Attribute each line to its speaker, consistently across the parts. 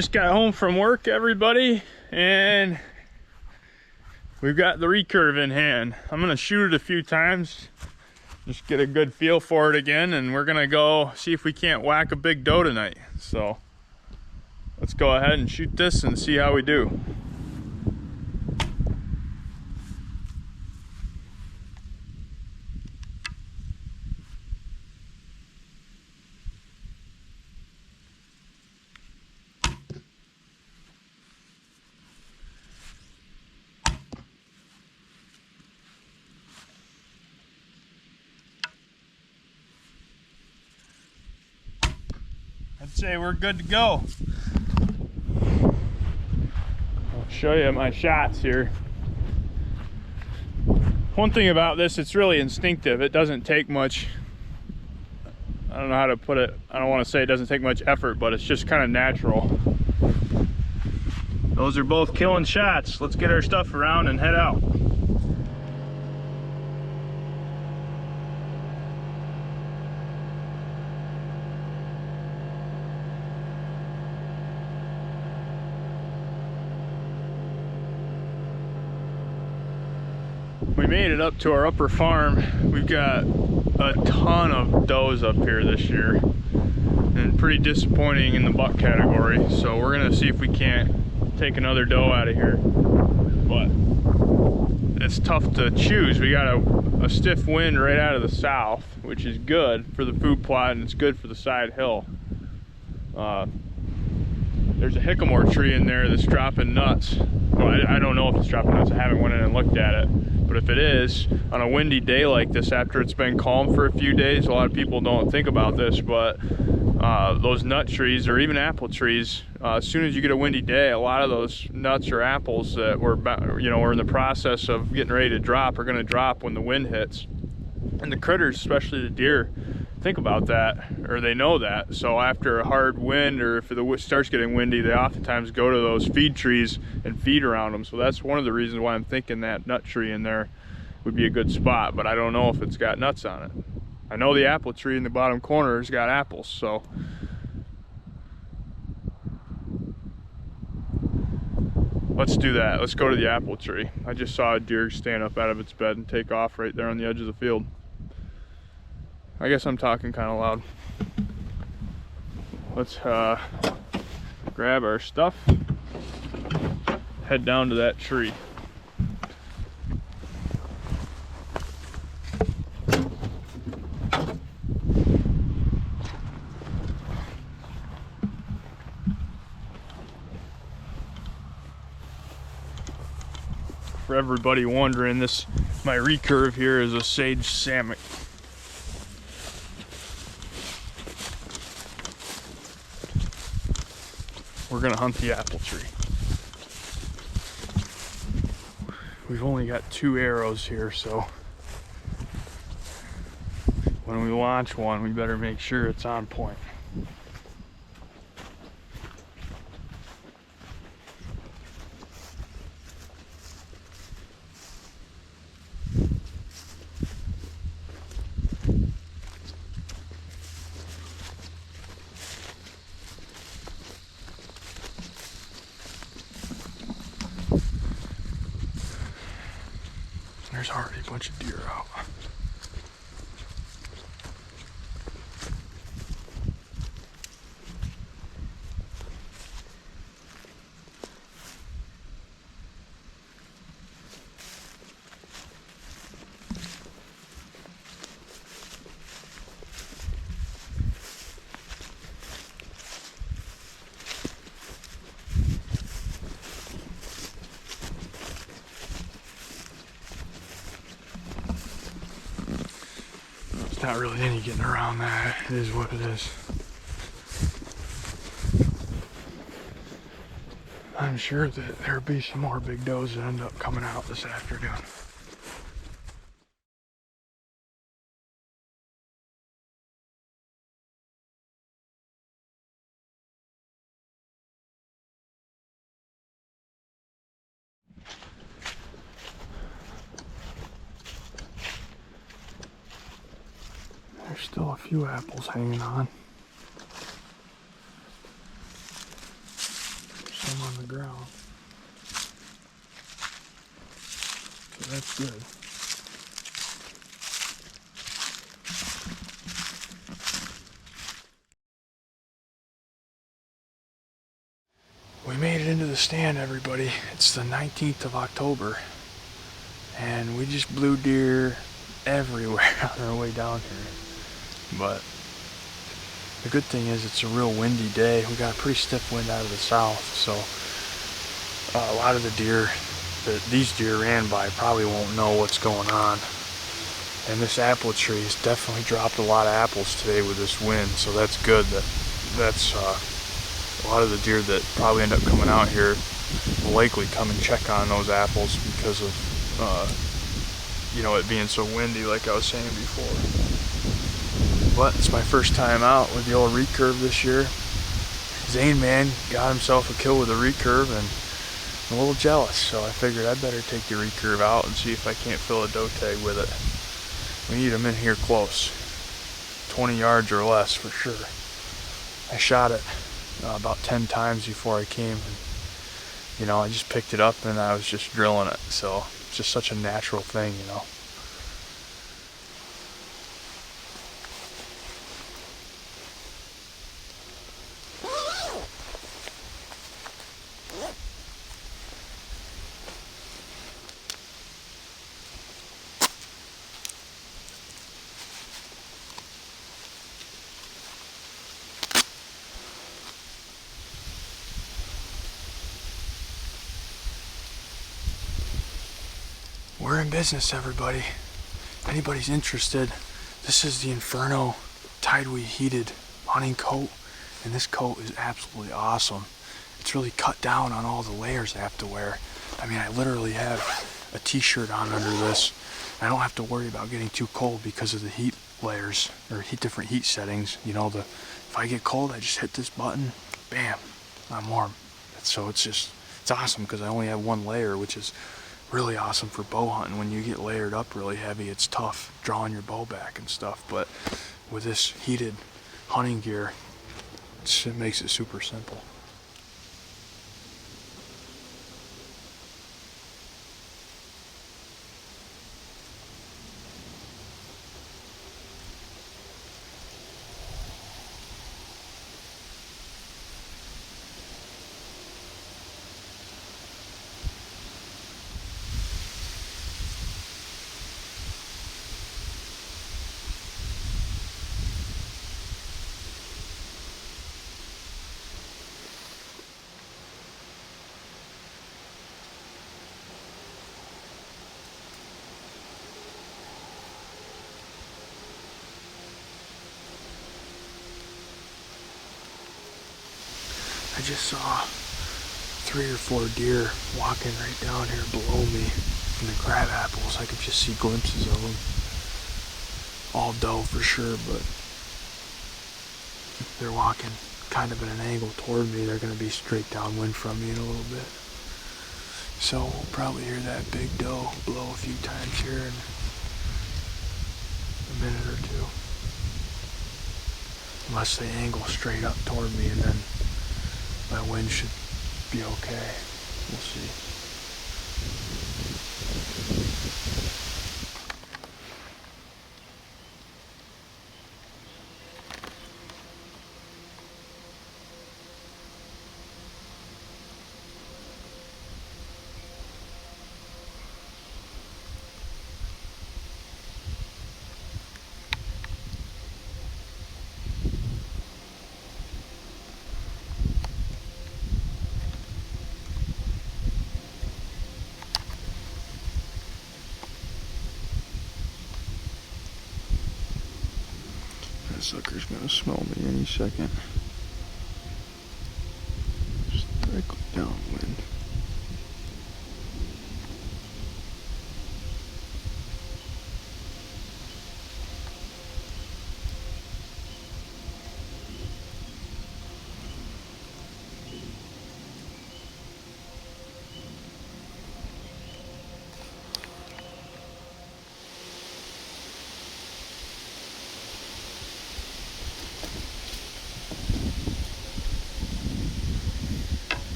Speaker 1: Just got home from work, everybody, and we've got the recurve in hand. I'm gonna shoot it a few times, just get a good feel for it again, and we're gonna go see if we can't whack a big doe tonight. So let's go ahead and shoot this and see how we do. I'd say we're good to go. I'll show you my shots here. One thing about this, it's really instinctive. It doesn't take much, I don't know how to put it. I don't want to say it doesn't take much effort, but it's just kind of natural. Those are both killing shots. Let's get our stuff around and head out. We made it up to our upper farm. We've got a ton of does up here this year, and pretty disappointing in the buck category. So we're gonna see if we can't take another doe out of here. But it's tough to choose. We got a stiff wind right out of the south, which is good for the food plot and it's good for the side hill. There's a sycamore tree in there that's dropping nuts. Well, I don't know if it's dropping nuts. I haven't went in and looked at it. But if it is, on a windy day like this, after it's been calm for a few days, a lot of people don't think about this, but those nut trees or even apple trees, as soon as you get a windy day, a lot of those nuts or apples that we're in the process of getting ready to drop are going to drop when the wind hits. And the critters, especially the deer, think about that, or they know that. So after a hard wind, or if the starts getting windy, they oftentimes go to those feed trees and feed around them. So that's one of the reasons why I'm thinking that nut tree in there would be a good spot, but I don't know if it's got nuts on it. I know the apple tree in the bottom corner has got apples, so let's do that. Let's go to the apple tree. I just saw a deer stand up out of its bed and take off right there on the edge of the field. I guess I'm talking kind of loud. Let's grab our stuff, head down to that tree. For everybody wondering, my recurve here is a sage salmon. We're gonna hunt the apple tree. We've only got 2 arrows here, so when we launch one, we better make sure it's on point. There's already a bunch of deer out. Not really any getting around that. It is what it is. I'm sure that there'll be some more big does that end up coming out this afternoon. There's still a few apples hanging on. the ground. So that's good. We made it into the stand, everybody. It's the 19th of October, and we just blew deer everywhere on our way down here. But the good thing is it's a real windy day. We got a pretty stiff wind out of the south, so a lot of the deer that these deer ran by probably won't know what's going on. And this apple tree has definitely dropped a lot of apples today with this wind, so that's good. That's a lot of the deer that probably end up coming out here will likely come and check on those apples because of you know, it being so windy, like I was saying before. But it's my first time out with the old Recurve this year. Zane, man, got himself a kill with a Recurve, and I'm a little jealous, so I figured I'd better take the Recurve out and see if I can't fill a doe tag with it. We need them in here close, 20 yards or less for sure. I shot it about 10 times before I came, and you know, I just picked it up and I was just drilling it, so it's just such a natural thing, you know. We're in business, everybody. If anybody's interested, this is the Inferno Tideweed heated hunting coat, and this coat is absolutely awesome. It's really cut down on all the layers I have to wear. I mean, I literally have a t-shirt on under this. I don't have to worry about getting too cold because of the heat layers, or different heat settings. You know, if I get cold, I just hit this button, bam, I'm warm. So it's awesome because I only have one layer, which is really awesome for bow hunting. When you get layered up really heavy, it's tough drawing your bow back and stuff, but with this heated hunting gear, it makes it super simple. I just saw 3 or 4 deer walking right down here below me in the crab apples. I could just see glimpses of them. All doe for sure, but if they're walking kind of at an angle toward me, they're going to be straight downwind from me in a little bit. So we'll probably hear that big doe blow a few times here in a minute or two. Unless they angle straight up toward me, and then my wind should be okay. We'll see. That sucker's gonna smell me any second. Just directly downwind.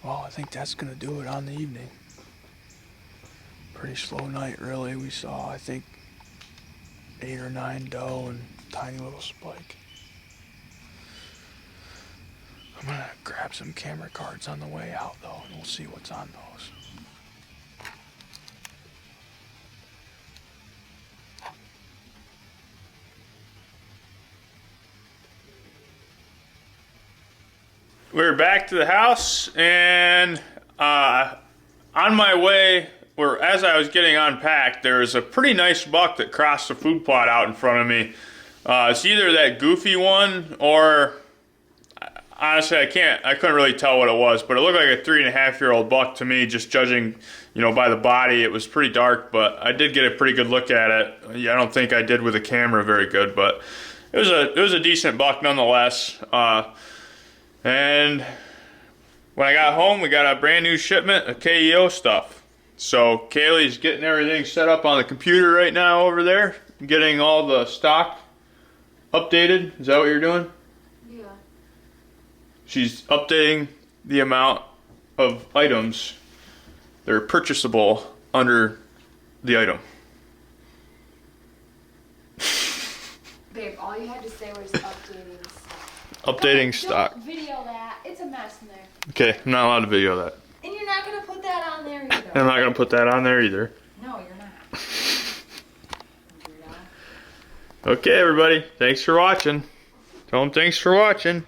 Speaker 1: Well, I think that's gonna do it on the evening. Pretty slow night, really. We saw, I think, 8 or 9 doe and tiny little spike. I'm gonna grab some camera cards on the way out, though, and we'll see what's on those. We're back to the house, and on my way, or as I was getting unpacked, there was a pretty nice buck that crossed the food plot out in front of me. It's either that goofy one, or honestly, I couldn't really tell what it was, but it looked like a 3.5-year-old buck to me, just judging, by the body. It was pretty dark, but I did get a pretty good look at it. I don't think I did with a camera very good, but it was a decent buck nonetheless. And when I got home, we got a brand new shipment of KEO stuff. So Kaylee's getting everything set up on the computer right now over there, getting all the stock updated. Is that what you're doing?
Speaker 2: Yeah.
Speaker 1: She's updating the amount of items that are purchasable under the item.
Speaker 2: Babe, all you had to say was updating.
Speaker 1: Updating stock.
Speaker 2: Don't video that. It's a mess in there.
Speaker 1: Okay, I'm not allowed to video that.
Speaker 2: And you're not going to put that on there either.
Speaker 1: I'm not going to put that on there either.
Speaker 2: No, you're not.
Speaker 1: Okay, everybody. Thanks for watching. Tell them thanks for watching.